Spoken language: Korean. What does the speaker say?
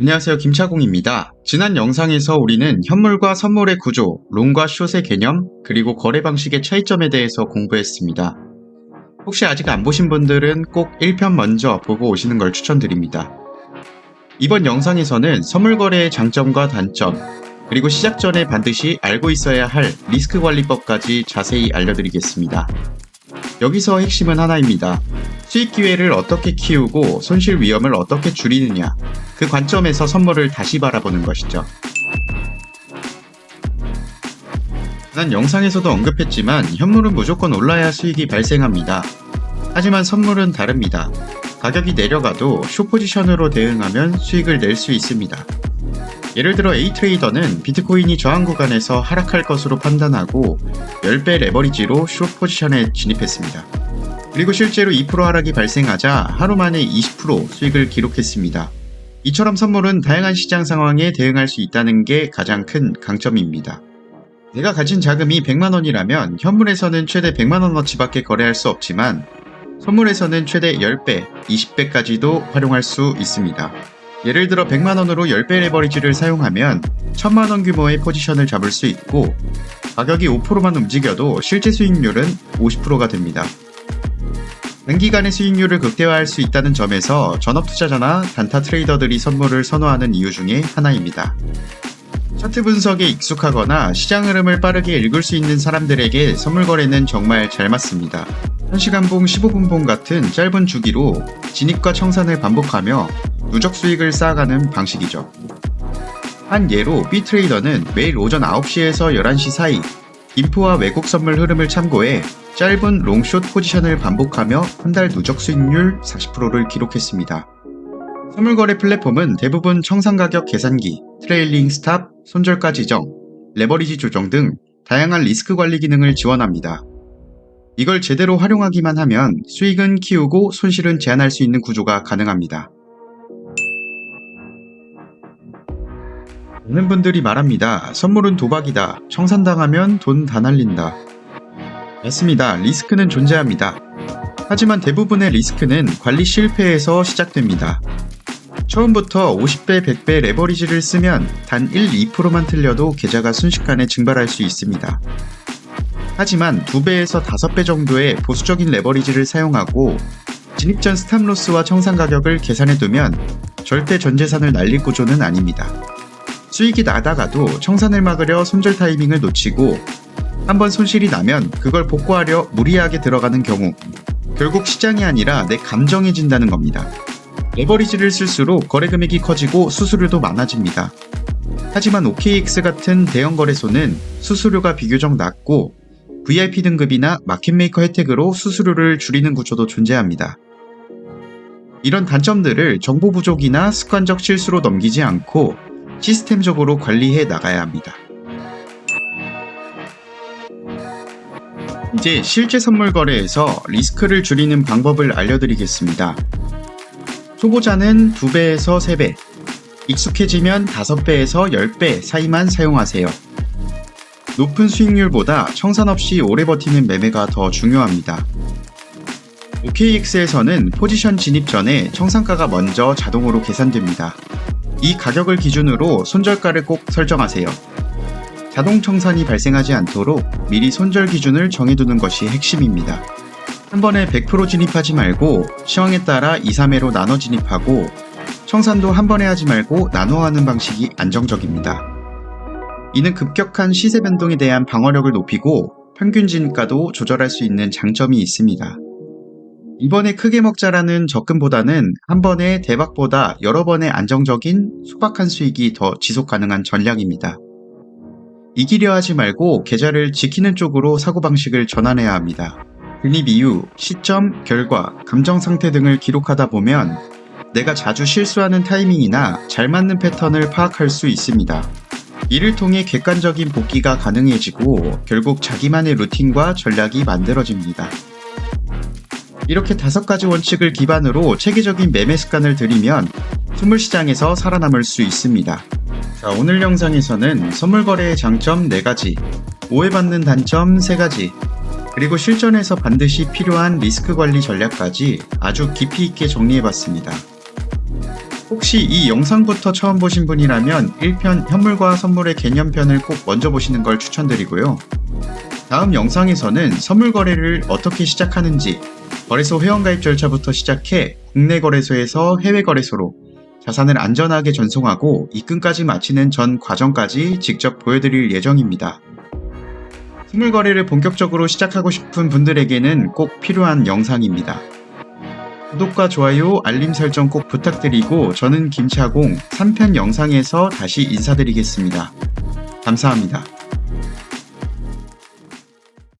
안녕하세요, 김차공입니다. 지난 영상에서 우리는 현물과 선물의 구조, 롱과 숏의 개념, 그리고 거래 방식의 차이점에 대해서 공부했습니다. 혹시 아직 안 보신 분들은 꼭 1편 먼저 보고 오시는 걸 추천드립니다. 이번 영상에서는 선물 거래의 장점과 단점, 그리고 시작 전에 반드시 알고 있어야 할 리스크 관리법까지 자세히 알려드리겠습니다. 여기서 핵심은 하나입니다. 수익 기회를 어떻게 키우고 손실 위험을 어떻게 줄이느냐, 그 관점에서 선물을 다시 바라보는 것이죠. 지난 영상에서도 언급했지만 현물은 무조건 올라야 수익이 발생합니다. 하지만 선물은 다릅니다. 가격이 내려가도 숏 포지션으로 대응하면 수익을 낼 수 있습니다. 예를 들어 A트레이더는 비트코인이 저항 구간에서 하락할 것으로 판단하고 10배 레버리지로 숏 포지션에 진입했습니다. 그리고 실제로 2% 하락이 발생하자 하루 만에 20% 수익을 기록했습니다. 이처럼 선물은 다양한 시장 상황에 대응할 수 있다는 게 가장 큰 강점입니다. 내가 가진 자금이 100만원이라면 현물에서는 최대 100만원어치밖에 거래할 수 없지만 선물에서는 최대 10배, 20배까지도 활용할 수 있습니다. 예를 들어 100만원으로 10배 레버리지를 사용하면 1000만원 규모의 포지션을 잡을 수 있고 가격이 5%만 움직여도 실제 수익률은 50%가 됩니다. 단기간의 수익률을 극대화할 수 있다는 점에서 전업투자자나 단타 트레이더들이 선물을 선호하는 이유 중에 하나입니다. 차트 분석에 익숙하거나 시장 흐름을 빠르게 읽을 수 있는 사람들에게 선물 거래는 정말 잘 맞습니다. 1시간봉, 15분봉 같은 짧은 주기로 진입과 청산을 반복하며 누적 수익을 쌓아가는 방식이죠. 한 예로 B트레이더는 매일 오전 9시에서 11시 사이 인포와 외국 선물 흐름을 참고해 짧은 롱숏 포지션을 반복하며 한 달 누적 수익률 40%를 기록했습니다. 선물거래 플랫폼은 대부분 청산가격 계산기, 트레일링 스탑, 손절가 지정, 레버리지 조정 등 다양한 리스크 관리 기능을 지원합니다. 이걸 제대로 활용하기만 하면 수익은 키우고 손실은 제한할 수 있는 구조가 가능합니다. 많은 분들이 말합니다. 선물은 도박이다. 청산당하면 돈 다 날린다. 맞습니다. 리스크는 존재합니다. 하지만 대부분의 리스크는 관리 실패에서 시작됩니다. 처음부터 50배, 100배 레버리지를 쓰면 단 1, 2%만 틀려도 계좌가 순식간에 증발할 수 있습니다. 하지만 2배에서 5배 정도의 보수적인 레버리지를 사용하고 진입 전 스탑로스와 청산 가격을 계산해두면 절대 전 재산을 날릴 구조는 아닙니다. 수익이 나다가도 청산을 막으려 손절 타이밍을 놓치고 한번 손실이 나면 그걸 복구하려 무리하게 들어가는 경우 결국 시장이 아니라 내 감정이 진다는 겁니다. 레버리지를 쓸수록 거래 금액이 커지고 수수료도 많아집니다. 하지만 OKX 같은 대형 거래소는 수수료가 비교적 낮고 VIP 등급이나 마켓메이커 혜택으로 수수료를 줄이는 구조도 존재합니다. 이런 단점들을 정보 부족이나 습관적 실수로 넘기지 않고 시스템적으로 관리해 나가야 합니다. 이제 실제 선물 거래에서 리스크를 줄이는 방법을 알려드리겠습니다. 초보자는 2배에서 3배, 익숙해지면 5배에서 10배 사이만 사용하세요. 높은 수익률보다 청산 없이 오래 버티는 매매가 더 중요합니다. OKX에서는 포지션 진입 전에 청산가가 먼저 자동으로 계산됩니다. 이 가격을 기준으로 손절가를 꼭 설정하세요. 자동 청산이 발생하지 않도록 미리 손절 기준을 정해두는 것이 핵심입니다. 한 번에 100% 진입하지 말고 시황에 따라 2, 3회로 나눠 진입하고 청산도 한 번에 하지 말고 나눠 하는 방식이 안정적입니다. 이는 급격한 시세 변동에 대한 방어력을 높이고 평균 진입가도 조절할 수 있는 장점이 있습니다. 이번에 크게 먹자라는 접근보다는 한 번의 대박보다 여러 번의 안정적인 소박한 수익이 더 지속 가능한 전략입니다. 이기려 하지 말고 계좌를 지키는 쪽으로 사고방식을 전환해야 합니다. 진입 이유, 시점, 결과, 감정 상태 등을 기록하다 보면 내가 자주 실수하는 타이밍이나 잘 맞는 패턴을 파악할 수 있습니다. 이를 통해 객관적인 복귀가 가능해지고 결국 자기만의 루틴과 전략이 만들어집니다. 이렇게 5가지 원칙을 기반으로 체계적인 매매 습관을 들이면 선물 시장에서 살아남을 수 있습니다. 자, 오늘 영상에서는 선물 거래의 장점 4가지, 오해받는 단점 3가지, 그리고 실전에서 반드시 필요한 리스크 관리 전략까지 아주 깊이 있게 정리해봤습니다. 혹시 이 영상부터 처음 보신 분이라면 1편 현물과 선물의 개념편을 꼭 먼저 보시는 걸 추천드리고요. 다음 영상에서는 선물 거래를 어떻게 시작하는지, 거래소 회원가입 절차부터 시작해 국내 거래소에서 해외 거래소로 자산을 안전하게 전송하고 입금까지 마치는 전 과정까지 직접 보여드릴 예정입니다. 선물 거래를 본격적으로 시작하고 싶은 분들에게는 꼭 필요한 영상입니다. 구독과 좋아요, 알림 설정 꼭 부탁드리고 저는 김차공 3편 영상에서 다시 인사드리겠습니다. 감사합니다.